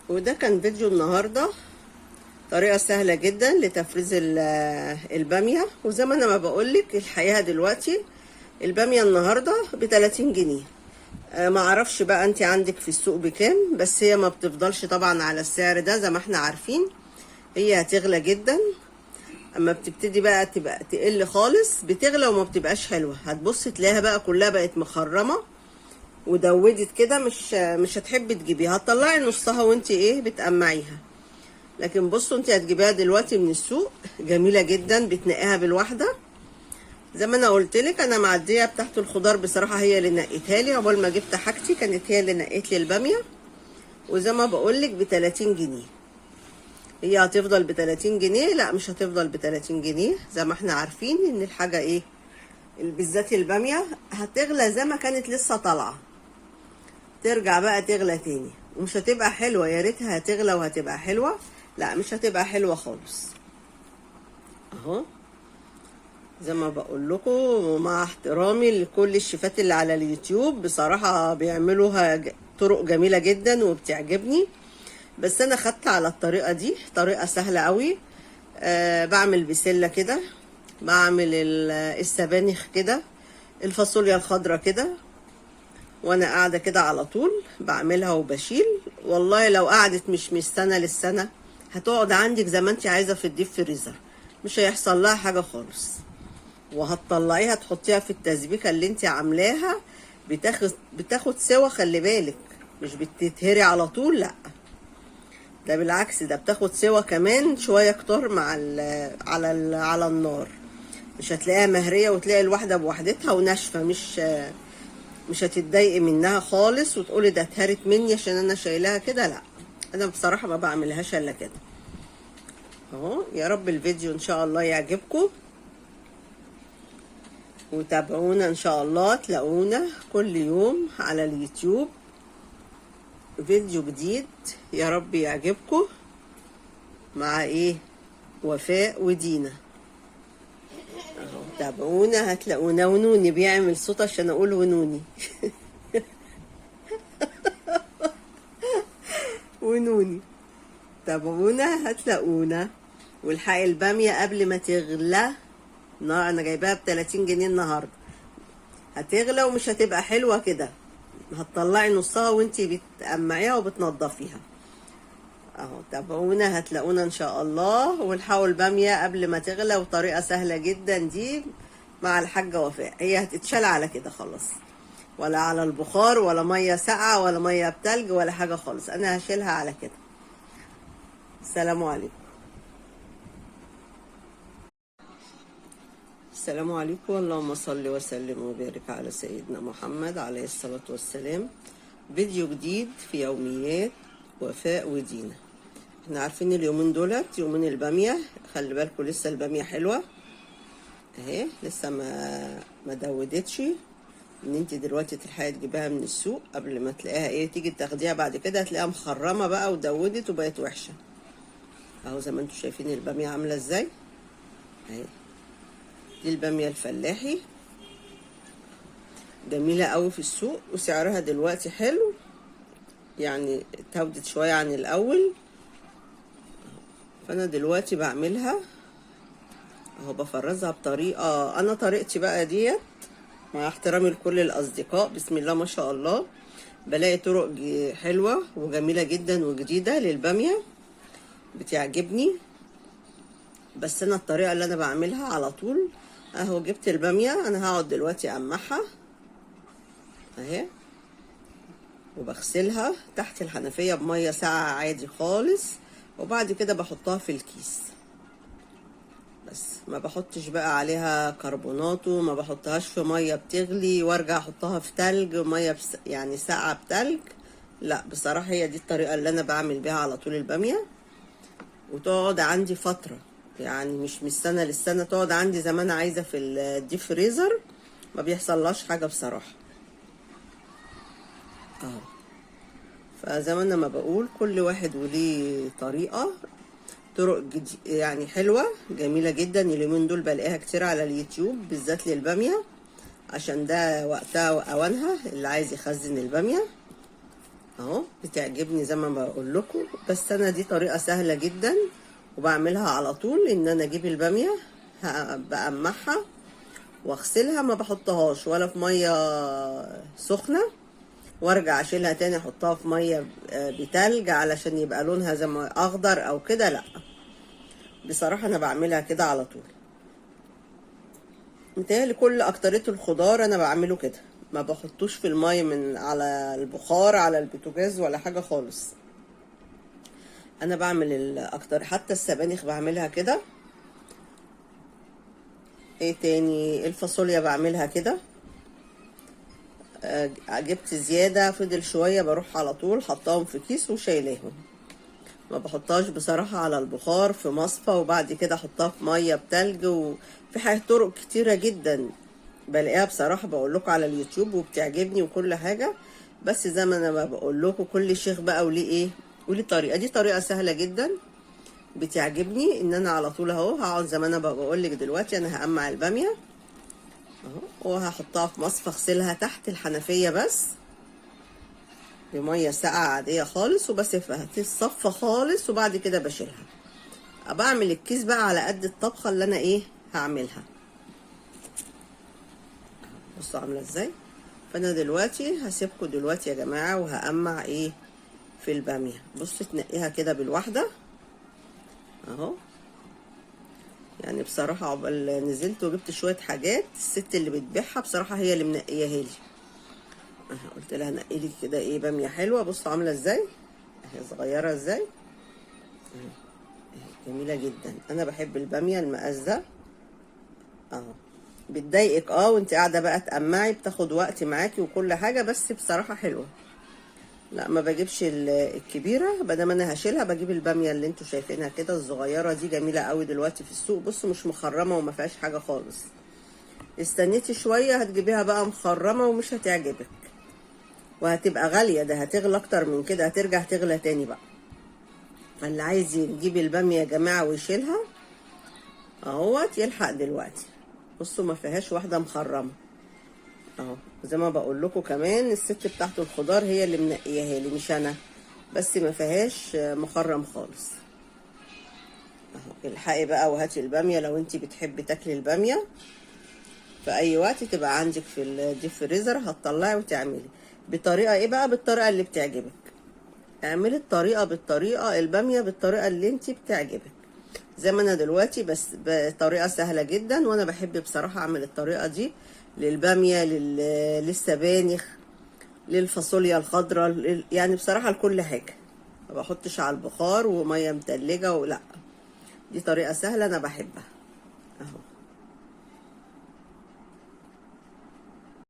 وده كان فيديو النهاردة، طريقة سهلة جدا لتفريز البامية. وزي ما انا ما بقولك الحقيقة دلوقتي البامية النهاردة ب30 جنيه. ما اعرفش بقى انت عندك في السوق بكام، بس هي ما بتفضلش طبعا على السعر ده زي ما احنا عارفين، هي هتغلى جدا. اما بتبتدي بقى تبقى تقل خالص بتغلى وما بتبقاش حلوة. هتبص تلاقيها بقى كلها بقت مخرمة ودودت كده، مش هتحبي تجيبيها، هتطلعي نصها وانت بتقمعيها. لكن بصوا انت هتجيبيها دلوقتي من السوق، جميله جدا، بتنقيها بالواحده. زي ما انا قلت لك انا معديه بتاعت الخضار بصراحه، هي اللي نقيتها لي. عقبال ما جبت حاجتي كانت هي اللي نقيت لي الباميه. وزي ما بقول لك ب30 جنيه. هي هتفضل ب30 جنيه؟ لا مش هتفضل ب30 جنيه. زي ما احنا عارفين ان الحاجه بالذات الباميه هتغلى زي ما كانت لسه طالعه، ترجع بقى تغلى تاني ومش هتبقى حلوه. يا ريتها هتغلى وهتبقى حلوه، لا مش هتبقى حلوه خالص. اهو زي ما بقول لكم، مع احترامي لكل الشيفات اللي على اليوتيوب، بصراحه بيعملوها طرق جميله جدا وبتعجبني، بس انا خدت على الطريقه دي، طريقه سهله قوي. بعمل بسله كده، بعمل السبانخ كده، الفاصوليا الخضراء كده، وانا قاعده كده على طول بعملها وبشيل. والله لو قعدت مش من السنه للسنه هتقعد عندك زي ما انت عايزه في الديب فريزر، مش هيحصل لها حاجه خالص. وهتطلعيها تحطيها في التسبيكه اللي انت عاملاها، بتاخد سوا. خلي بالك مش بتتهري على طول، لا ده بالعكس، ده بتاخد سوا كمان شويه كتار مع على النار. مش هتلاقيها مهريه وتلاقي الواحده بوحدتها وناشفه، مش هتتضايقي منها خالص وتقولي ده اتهرت مني عشان انا شايلاها كده، لا انا بصراحه ما بعملهاش الا كده. اهو يا رب الفيديو ان شاء الله يعجبكم، وتابعونا ان شاء الله، تلاقونا كل يوم على اليوتيوب فيديو جديد. يا رب يعجبكم. مع وفاء ودينا. اهو تابعونا هتلاقونا. ونوني بيعمل صوت عشان اقول ونوني ونوني. تابعونا هتلاقونا. والحقي البامية قبل ما تغلى، انا جايباها ب30 جنيه النهارده، هتغلى ومش هتبقى حلوه كده، هتطلعي نصها وانتي بتقمعيها وبتنضفيها. اهو تابعونا هتلاقونا ان شاء الله. والحقوا الباميه قبل ما تغلى، وطريقه سهله جدا دي مع الحاجه وفاء. هي هتتشال على كده خلاص، ولا على البخار ولا ميه ساقعه ولا ميه بتلج ولا حاجه خالص، انا هشيلها على كده. السلام عليكم. السلام عليكم. اللهم صل وسلم وبارك على سيدنا محمد عليه الصلاة والسلام. فيديو جديد في يوميات وفاء ودينا. احنا عارفين اليومين دولت يومين البامية، خلي بالكم لسه البامية حلوة اهي، لسه ما دودتش. ان انت دلوقتي تلحقي تجيبها من السوق قبل ما تلاقيها تيجي تاخديها بعد كده هتلاقيها مخرمة بقى ودودت وبقت وحشة. اهو زي ما انتم شايفين البامية عاملة ازاي اهي. دي البامية الفلاحي، جميلة قوي في السوق وسعرها دلوقتي حلو، يعني اتهودت شوية عن الأول. فأنا دلوقتي بعملها اهو، بفرزها بطريقة، أنا طريقتي بقى ديت مع احترامي لكل الأصدقاء، بسم الله ما شاء الله. بلاقي طرق حلوة وجميلة جدا وجديدة للبامية بتعجبني، بس أنا الطريقة اللي أنا بعملها على طول اهو. جبت البامية، انا هقعد دلوقتي اقمعها اهي، وبغسلها تحت الحنفية بمية ساقعة عادي خالص، وبعد كده بحطها في الكيس بس. ما بحطش بقى عليها كربوناتو، ما بحطهاش في مية بتغلي وارجع احطها في تلج مية يعني ساقعة بتلج، لا بصراحة هي دي الطريقة اللي انا بعمل بيها على طول البامية. وتقعد عندي فترة، يعني مش من السنة للسنة، تقعد عندي زي ما انا عايزة في الديب فريزر، ما بيحصلهاش حاجة بصراحة اهو. فزي ما انا ما بقول كل واحد وليه طريقة، طرق يعني حلوة جميلة جدا. اليومين دول بلاقيها كتير على اليوتيوب بالذات للبامية، عشان ده وقتها واوانها اللي عايز يخزن البامية اهو بتعجبني زي ما بقول لكم. بس انا دي طريقه سهله جدا وبعملها على طول، ان انا اجيب الباميه بقمعها واغسلها، ما بحطهاش ولا في ميه سخنه وارجع اشيلها تاني احطها في ميه بتلج علشان يبقى لونها زي ما اخضر او كده، لا بصراحه انا بعملها كده على طول. متهيألي كل اكترية الخضار انا بعمله كده، ما بحطوش في الميه من على البخار على البوتاجاز ولا حاجه خالص. انا بعمل الاكتر، حتى السبانخ بعملها كده. ايه تاني؟ الفاصوليا بعملها كده. جبت زيادة فضل شوية بروح على طول حطاهم في كيس وشايلاهم، ما بحطهاش بصراحة على البخار في مصفى وبعد كده احطها في مية بتلج. وفي حاجة طرق كتيرة جدا بلاقيها بصراحة بقول لكم على اليوتيوب وبتعجبني وكل حاجة. بس زي ما انا بقول لكم كل شيخ بقى وليه ايه وليه طريقة. دي طريقة سهلة جدا بتعجبني، ان انا على طول اهو هقعد زي ما انا بقول لك دلوقتي. انا هقمع البامية اهو وهحطها في مصفى اغسلها تحت الحنفية بس بميه ساقعه عاديه خالص وبسيبها تتصفى خالص وبعد كده بشيلها. بعمل الكيس بقى على قد الطبخه اللي انا ايه هعملها. بصوا عامله ازاي. فانا دلوقتي هسيبكم دلوقتي يا جماعه وهقمع ايه في الباميه. بصوا تنقيها كده بالواحده اهو. يعني بصراحه عقبال نزلت وجبت شويه حاجات، الست اللي بتبيعها بصراحه هي اللي منقياها لي. قلت لها نقي لي كده ايه باميه حلوه. بصوا عامله ازاي اهي، صغيره ازاي اهي، جميله جدا. انا بحب الباميه المقاس ده اهو. بتضايقك وانت قاعده بقى تقمعي، بتاخد وقت معاكي وكل حاجه، بس بصراحه حلوه. لا ما بجيبش الكبيره، بدل انا هشيلها بجيب الباميه اللي انتوا شايفينها كده الصغيره دي، جميله قوي دلوقتي في السوق. بصوا مش مخرمه وما فيهاش حاجه خالص. استنيتي شويه هتجيبيها بقى مخرمه ومش هتعجبك وهتبقى غاليه، ده هتغلى اكتر من كده، هترجع تغلى تاني بقى. فاللي عايز يجيب الباميه يا جماعه ويشيلها اهوت يلحق دلوقتي. بصوا ما فيهاش واحده مخرمه اهو. زي ما بقول لكم كمان الست بتاعت الخضار هي اللي منقياها لي مش انا، بس ما فيهاش مخرم خالص اهو. الحقي بقى وهاتي الباميه لو انت بتحبي تاكلي الباميه في اي وقت، تبقى عندك في الديب فريزر هتطلعي وتعملي بطريقه ايه بقى، بالطريقه اللي بتعجبك. اعملي الطريقه بالطريقه الباميه بالطريقه اللي انت بتعجبك زي ما انا دلوقتي، بس بطريقه سهله جدا. وانا بحب بصراحه اعمل الطريقه دي للباميه للسبانخ للفاصوليا الخضراء يعني بصراحه لكل حاجه. ما بحطش على البخار وميه متلجه ولا، دي طريقه سهله انا بحبها اهو.